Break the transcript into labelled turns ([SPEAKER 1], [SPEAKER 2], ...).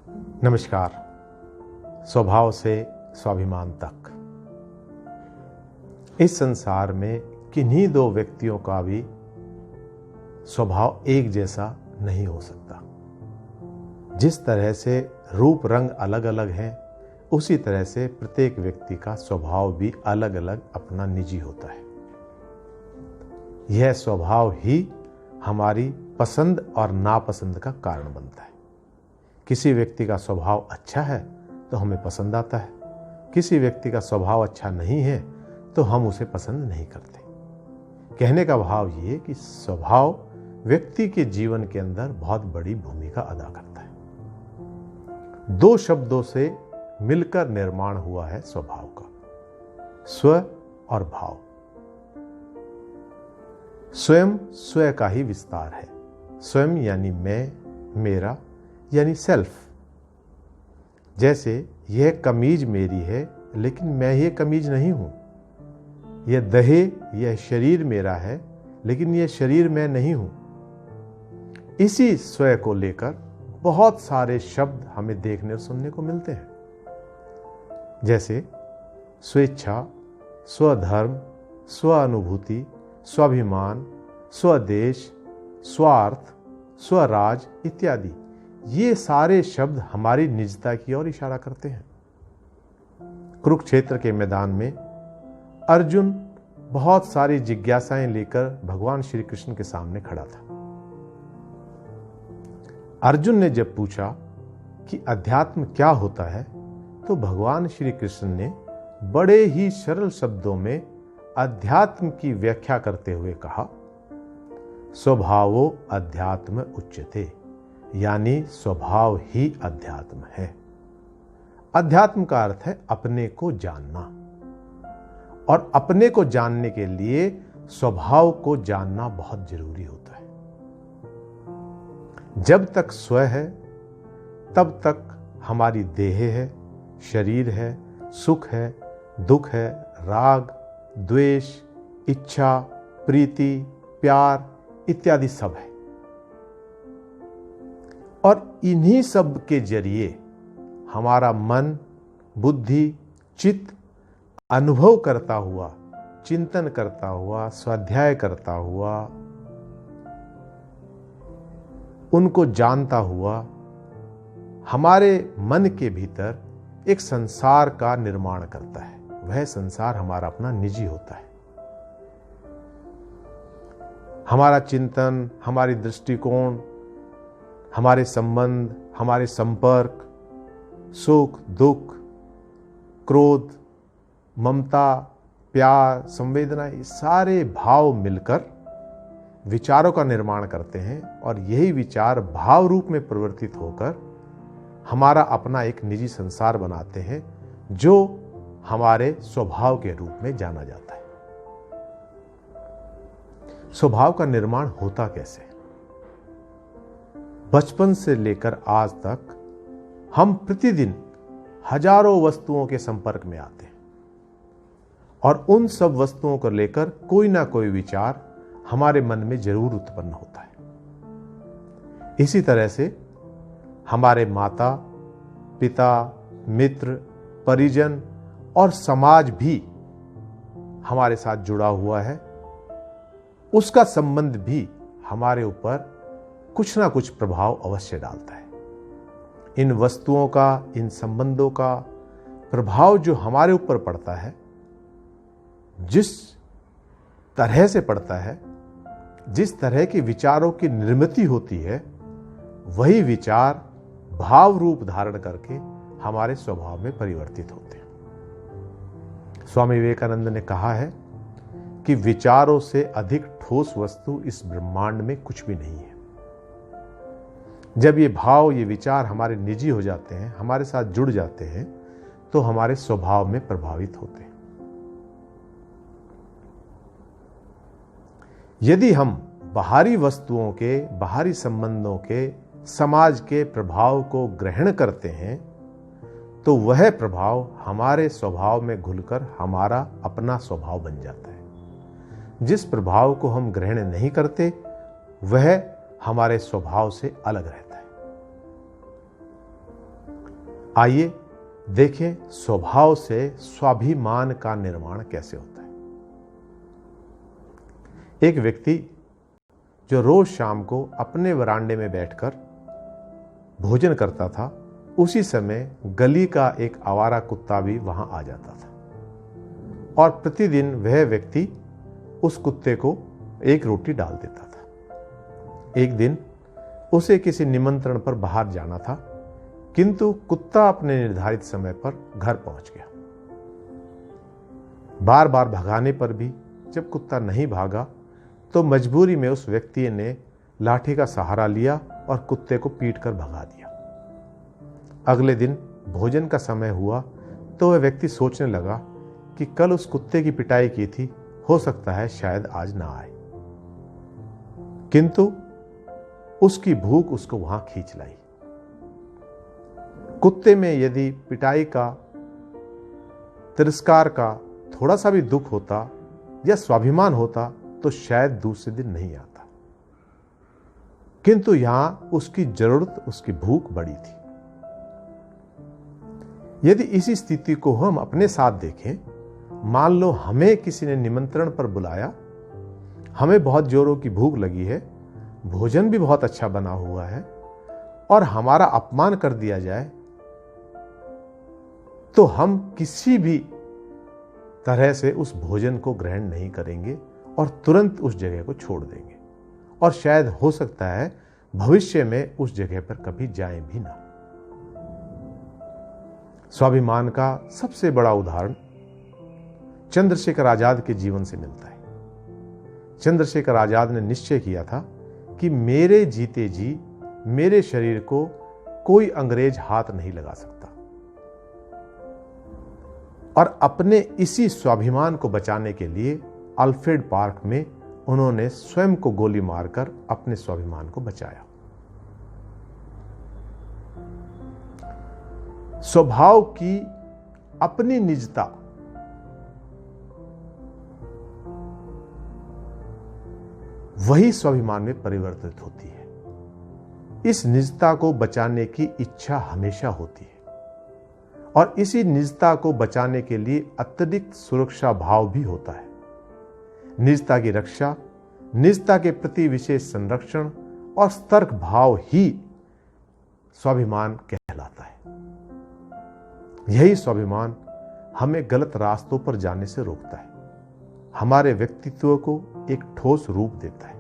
[SPEAKER 1] नमस्कार। स्वभाव से स्वाभिमान तक इस संसार में किन्हीं दो व्यक्तियों का भी स्वभाव एक जैसा नहीं हो सकता। जिस तरह से रूप रंग अलग अलग हैं, उसी तरह से प्रत्येक व्यक्ति का स्वभाव भी अलग अलग अपना निजी होता है। यह स्वभाव ही हमारी पसंद और नापसंद का कारण बनता है। किसी व्यक्ति का स्वभाव अच्छा है तो हमें पसंद आता है, किसी व्यक्ति का स्वभाव अच्छा नहीं है तो हम उसे पसंद नहीं करते। कहने का भाव ये कि स्वभाव व्यक्ति के जीवन के अंदर बहुत बड़ी भूमिका अदा करता है। दो शब्दों से मिलकर निर्माण हुआ है स्वभाव का, स्व और भाव। स्वयं स्व का ही विस्तार है। स्वयं यानी मैं, मेरा यानी सेल्फ। जैसे यह कमीज मेरी है लेकिन मैं ये कमीज नहीं हूं। यह दहे, यह शरीर मेरा है लेकिन यह शरीर मैं नहीं हूं। इसी स्व को लेकर बहुत सारे शब्द हमें देखने और सुनने को मिलते हैं, जैसे स्वेच्छा, स्वधर्म, स्वानुभूति, स्वाभिमान, स्वदेश, स्वार्थ, स्वराज इत्यादि। ये सारे शब्द हमारी निजता की ओर इशारा करते हैं। कुरुक्षेत्र के मैदान में अर्जुन बहुत सारी जिज्ञासाएं लेकर भगवान श्री कृष्ण के सामने खड़ा था। अर्जुन ने जब पूछा कि अध्यात्म क्या होता है, तो भगवान श्री कृष्ण ने बड़े ही सरल शब्दों में अध्यात्म की व्याख्या करते हुए कहा, स्वभावो अध्यात्म उच्यते, यानी स्वभाव ही अध्यात्म है। अध्यात्म का अर्थ है अपने को जानना, और अपने को जानने के लिए स्वभाव को जानना बहुत जरूरी होता है। जब तक स्व है तब तक हमारी देह है, शरीर है, सुख है, दुख है, राग, द्वेष, इच्छा, प्रीति, प्यार इत्यादि सब है। और इन्हीं सब के जरिए हमारा मन, बुद्धि, चित्त अनुभव करता हुआ, चिंतन करता हुआ, स्वाध्याय करता हुआ, उनको जानता हुआ हमारे मन के भीतर एक संसार का निर्माण करता है। वह संसार हमारा अपना निजी होता है। हमारा चिंतन, हमारी दृष्टिकोण, हमारे संबंध, हमारे संपर्क, सुख, दुख, क्रोध, ममता, प्यार, संवेदना, ये सारे भाव मिलकर विचारों का निर्माण करते हैं, और यही विचार भाव रूप में परिवर्तित होकर हमारा अपना एक निजी संसार बनाते हैं, जो हमारे स्वभाव के रूप में जाना जाता है। स्वभाव का निर्माण होता कैसे? बचपन से लेकर आज तक हम प्रतिदिन हजारों वस्तुओं के संपर्क में आते हैं, और उन सब वस्तुओं को लेकर कोई ना कोई विचार हमारे मन में जरूर उत्पन्न होता है। इसी तरह से हमारे माता, पिता, मित्र, परिजन और समाज भी हमारे साथ जुड़ा हुआ है। उसका संबंध भी हमारे ऊपर कुछ ना कुछ प्रभाव अवश्य डालता है। इन वस्तुओं का, इन संबंधों का प्रभाव जो हमारे ऊपर पड़ता है, जिस तरह से पड़ता है, जिस तरह के विचारों की निर्मिति होती है, वही विचार भाव रूप धारण करके हमारे स्वभाव में परिवर्तित होते हैं। स्वामी विवेकानंद ने कहा है कि विचारों से अधिक ठोस वस्तु इस ब्रह्मांड में कुछ भी नहीं है। जब ये भाव, ये विचार हमारे निजी हो जाते हैं, हमारे साथ जुड़ जाते हैं, तो हमारे स्वभाव में प्रभावित होते हैं। यदि हम बाहरी वस्तुओं के, बाहरी संबंधों के, समाज के प्रभाव को ग्रहण करते हैं, तो वह प्रभाव हमारे स्वभाव में घुलकर हमारा अपना स्वभाव बन जाता है। जिस प्रभाव को हम ग्रहण नहीं करते, वह हमारे स्वभाव से अलग रहता है। आइए देखें स्वभाव से स्वाभिमान का निर्माण कैसे होता है। एक व्यक्ति जो रोज शाम को अपने वरांडे में बैठकर भोजन करता था, उसी समय गली का एक आवारा कुत्ता भी वहां आ जाता था और प्रतिदिन वह व्यक्ति उस कुत्ते को एक रोटी डाल देता था। एक दिन उसे किसी निमंत्रण पर बाहर जाना था, किंतु कुत्ता अपने निर्धारित समय पर घर पहुंच गया। बार बार भगाने पर भी जब कुत्ता नहीं भागा तो मजबूरी में उस व्यक्ति ने लाठी का सहारा लिया और कुत्ते को पीट कर भगा दिया। अगले दिन भोजन का समय हुआ तो वह व्यक्ति सोचने लगा कि कल उस कुत्ते की पिटाई की थी, हो सकता है शायद आज ना आए। किंतु उसकी भूख उसको वहां खींच लाई। कुत्ते में यदि पिटाई का, तिरस्कार का थोड़ा सा भी दुख होता या स्वाभिमान होता तो शायद दूसरे दिन नहीं आता, किंतु यहां उसकी जरूरत, उसकी भूख बड़ी थी। यदि इसी स्थिति को हम अपने साथ देखें, मान लो हमें किसी ने निमंत्रण पर बुलाया, हमें बहुत जोरों की भूख लगी है, भोजन भी बहुत अच्छा बना हुआ है और हमारा अपमान कर दिया जाए तो हम किसी भी तरह से उस भोजन को ग्रहण नहीं करेंगे और तुरंत उस जगह को छोड़ देंगे और शायद हो सकता है भविष्य में उस जगह पर कभी जाएं भी ना। स्वाभिमान का सबसे बड़ा उदाहरण चंद्रशेखर आजाद के जीवन से मिलता है। चंद्रशेखर आजाद ने निश्चय किया था कि मेरे जीते जी मेरे शरीर को कोई अंग्रेज हाथ नहीं लगा सकता, और अपने इसी स्वाभिमान को बचाने के लिए अल्फ्रेड पार्क में उन्होंने स्वयं को गोली मारकर अपने स्वाभिमान को बचाया। स्वभाव की अपनी निजता, वही स्वाभिमान में परिवर्तित होती है। इस निजता को बचाने की इच्छा हमेशा होती है और इसी निजता को बचाने के लिए अत्यधिक सुरक्षा भाव भी होता है। निजता की रक्षा, निजता के प्रति विशेष संरक्षण और सतर्क भाव ही स्वाभिमान कहलाता है। यही स्वाभिमान हमें गलत रास्तों पर जाने से रोकता है, हमारे व्यक्तित्व को एक ठोस रूप देता है।